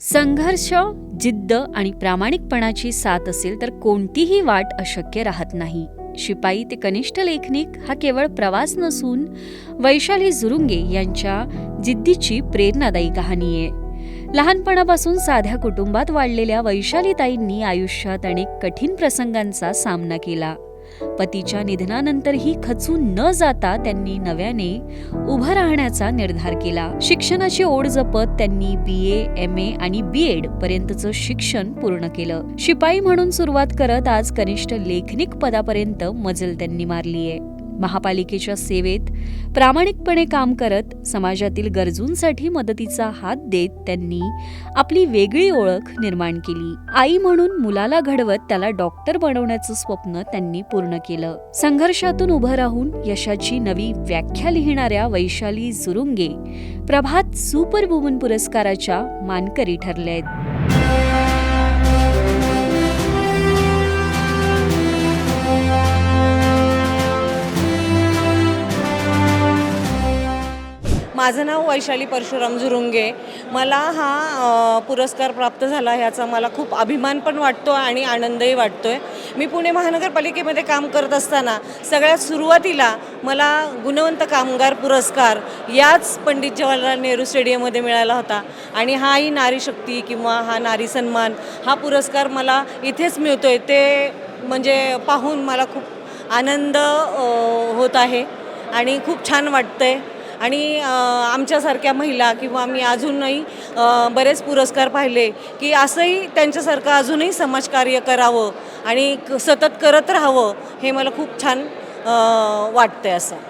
संघर्ष, जिद्द आणि प्रामाणिकपणाची साथ असेल तर कोणतीही वाट अशक्य राहत नाही. शिपाई ते कनिष्ठ लेखनिक हा केवळ प्रवास नसून वैशाली झुरुंगे यांच्या जिद्दीची प्रेरणादायी कहाणी आहे. लहानपणापासून साध्या कुटुंबात वाढलेल्या वैशालीताईंनी आयुष्यात अनेक कठीण प्रसंगांचा सामना केला. पतीच्या निधनानंतरही खचून न जाता त्यांनी नव्याने उभं राहण्याचा निर्धार केला. शिक्षणाची ओढ जपत त्यांनी BA, MA आणि B.Ed पर्यंतचं शिक्षण पूर्ण केलं. शिपाई म्हणून सुरुवात करत आज कनिष्ठ लेखनिक पदापर्यंत मजल त्यांनी मारली आहे. महापालिकेच्या सेवेत प्रामाणिकपणे काम करत समाजातील गरजूंसाठी मदतीचा हात देत त्यांनी आपली वेगळी ओळख निर्माण केली. आई म्हणून मुलाला घडवत त्याला डॉक्टर बनवण्याचं स्वप्न त्यांनी पूर्ण केलं. संघर्षातून उभं राहून यशाची नवी व्याख्या लिहिणाऱ्या वैशाली झुरुंगे प्रभात सुपर वुमन पुरस्काराच्या मानकरी ठरल्या आहेत. माझं नाव वैशाली परशुराम झुरुंगे. मला हा पुरस्कार प्राप्त झाला ह्याचा मला खूप अभिमान पण वाटतो आणि आनंदही वाटतो आहे. मी पुणे महानगरपालिकेमध्ये काम करत असताना सगळ्यात सुरुवातीला मला गुणवंत कामगार पुरस्कार याच पंडित जवाहरलाल नेहरू स्टेडियममध्ये मिळाला होता आणि हाही नारी शक्ती किंवा हा नारी सन्मान हा पुरस्कार मला इथेच मिळतो आहे. ते म्हणजे पाहून मला खूप आनंद होत आहे आणि खूप छान वाटतं आहे. आणि आमच्यासारख्या महिला किंवा मी अजूनही बरेच पुरस्कार पाहिले की असंही त्यांच्यासारखं अजूनही समाजकार्य करावं आणि सतत करत राहावं हे मला खूप छान वाटतंय असं.